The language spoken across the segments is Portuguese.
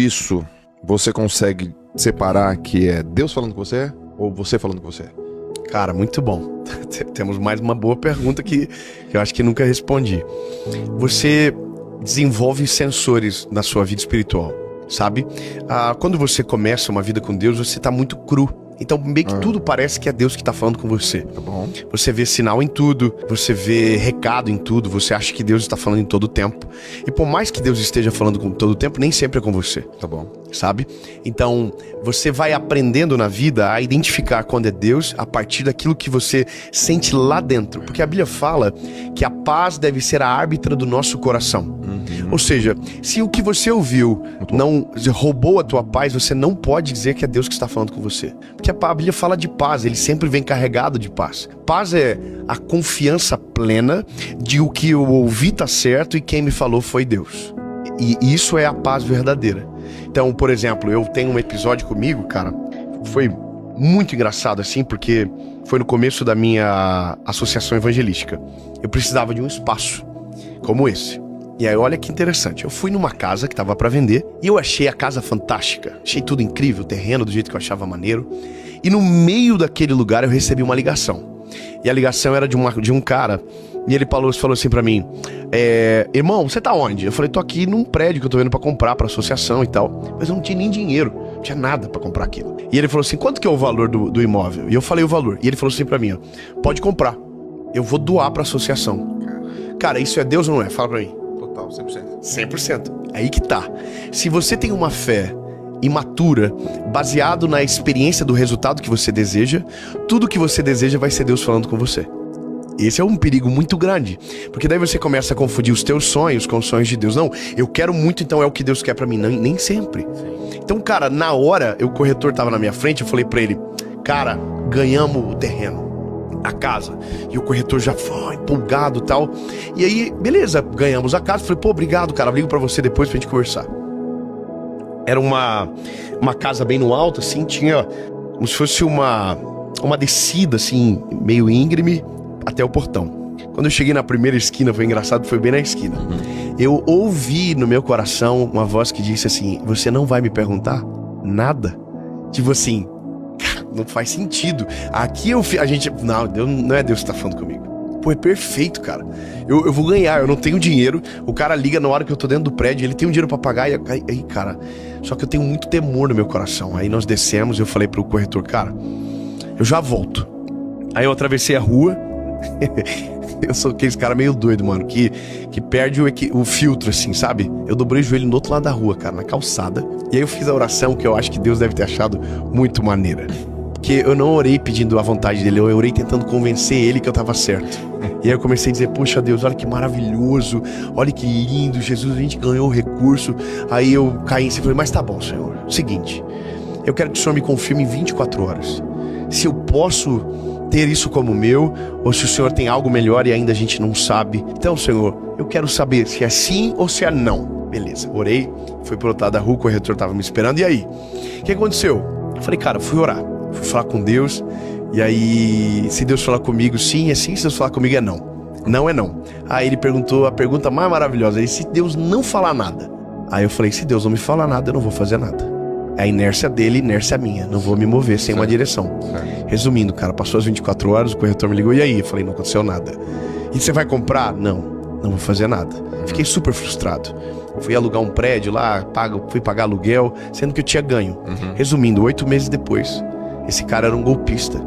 isso, você consegue separar que é Deus falando com você ou você falando com você? Cara, muito bom. Temos mais uma boa pergunta que eu acho que nunca respondi. Você desenvolve sensores na sua vida espiritual, sabe? Quando você começa uma vida com Deus, você tá muito cru. Então meio que tudo parece que é Deus que tá falando com você. Tá bom. Você vê sinal em tudo, você vê recado em tudo, você acha que Deus está falando em todo o tempo. E por mais que Deus esteja falando com todo o tempo, nem sempre é com você. Tá bom. Sabe? Então, você vai aprendendo na vida a identificar quando é Deus a partir daquilo que você sente lá dentro. Porque a Bíblia fala que a paz deve ser a árbitra do nosso coração. Ou seja, se o que você ouviu não roubou a tua paz, você não pode dizer que é Deus que está falando com você. Porque a Bíblia fala de paz, ele sempre vem carregado de paz. Paz é a confiança plena de o que eu ouvi tá certo e quem me falou foi Deus. E isso é a paz verdadeira. Então, por exemplo, eu tenho um episódio comigo, cara, foi muito engraçado assim, porque foi no começo da minha associação evangelística. Eu precisava de um espaço como esse. E aí, olha que interessante, eu fui numa casa que tava pra vender e eu achei a casa fantástica. Achei tudo incrível, o terreno do jeito que eu achava maneiro. E no meio daquele lugar eu recebi uma ligação. E a ligação era de um cara. E ele falou assim pra mim, irmão, você tá onde? Eu falei, tô aqui num prédio que eu tô vendo pra comprar, pra associação e tal. Mas eu não tinha nem dinheiro, não tinha nada pra comprar aquilo. E ele falou assim, quanto que é o valor do imóvel? E eu falei o valor. E ele falou assim pra mim, ó, pode comprar, eu vou doar pra associação. Cara, isso é Deus ou não é? Fala pra mim. Total, 100%. 100%. Aí que tá. Se você tem uma fé imatura, baseado na experiência do resultado que você deseja, tudo que você deseja vai ser Deus falando com você. Esse é um perigo muito grande, porque daí você começa a confundir os teus sonhos com os sonhos de Deus. Não, eu quero muito, então é o que Deus quer pra mim. Não, nem sempre. Então, cara, na hora, o corretor tava na minha frente, eu falei pra ele, cara, ganhamos o terreno, a casa. E o corretor já foi empolgado e tal. E aí, beleza, ganhamos a casa. Falei, pô, obrigado, cara, ligo pra você depois pra gente conversar. Era uma casa bem no alto, assim, tinha como se fosse uma descida, assim, meio íngreme, até o portão. Quando eu cheguei na primeira esquina, foi engraçado, foi bem na esquina. Eu ouvi no meu coração uma voz que disse assim, você não vai me perguntar nada? Tipo assim, não faz sentido. Aqui a gente... Não é Deus que tá falando comigo. Pô, é perfeito, cara. Eu vou ganhar, eu não tenho dinheiro. O cara liga na hora que eu tô dentro do prédio, ele tem um dinheiro pra pagar. E aí, cara, só que eu tenho muito temor no meu coração. Aí nós descemos e eu falei pro corretor, cara, eu já volto. Aí eu atravessei a rua. Eu sou aquele cara meio doido, mano, que perde o filtro, assim, sabe? Eu dobrei o joelho no outro lado da rua, cara, na calçada. E aí eu fiz a oração que eu acho que Deus deve ter achado muito maneira. Porque eu não orei pedindo a vontade dele, eu orei tentando convencer ele que eu tava certo. E aí eu comecei a dizer, poxa Deus, olha que maravilhoso, olha que lindo, Jesus, a gente ganhou o recurso. Aí eu caí em si e falei, mas tá bom, Senhor, seguinte, eu quero que o Senhor me confirme em 24 horas. Se eu posso ter isso como meu, ou se o Senhor tem algo melhor e ainda a gente não sabe. Então, Senhor, eu quero saber se é sim ou se é não. Beleza, orei, fui pro outro lado da rua, o corretor tava me esperando, e aí? O que aconteceu? Eu falei, cara, fui orar, fui falar com Deus, e aí, se Deus falar comigo sim, é sim, se Deus falar comigo é não. Não é não. Aí ele perguntou a pergunta mais maravilhosa, e se Deus não falar nada? Aí eu falei, se Deus não me falar nada, eu não vou fazer nada. É a inércia dele, inércia minha. Não vou me mover sem uma direção. Resumindo, cara, passou as 24 horas, o corretor me ligou, e aí? Eu falei, não aconteceu nada. E você vai comprar? Não vou fazer nada. Fiquei super frustrado. Fui alugar um prédio lá, fui pagar aluguel, sendo que eu tinha ganho. Resumindo, 8 meses depois, esse cara era um golpista.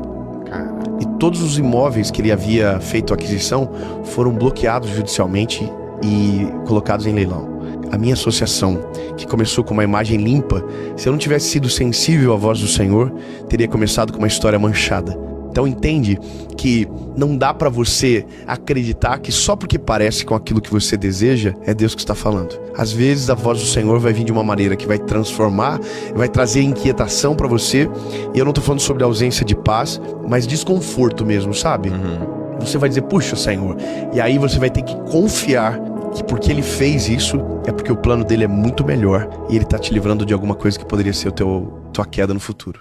E todos os imóveis que ele havia feito aquisição foram bloqueados judicialmente e colocados em leilão. A minha associação, que começou com uma imagem limpa, se eu não tivesse sido sensível à voz do Senhor, teria começado com uma história manchada. Então entende que não dá pra você acreditar que só porque parece com aquilo que você deseja, é Deus que está falando. Às vezes a voz do Senhor vai vir de uma maneira que vai transformar, vai trazer inquietação pra você. E eu não tô falando sobre ausência de paz, mas desconforto mesmo, sabe? Você vai dizer, puxa, Senhor. E aí você vai ter que confiar que porque ele fez isso, é porque o plano dele é muito melhor e ele tá te livrando de alguma coisa que poderia ser tua queda no futuro.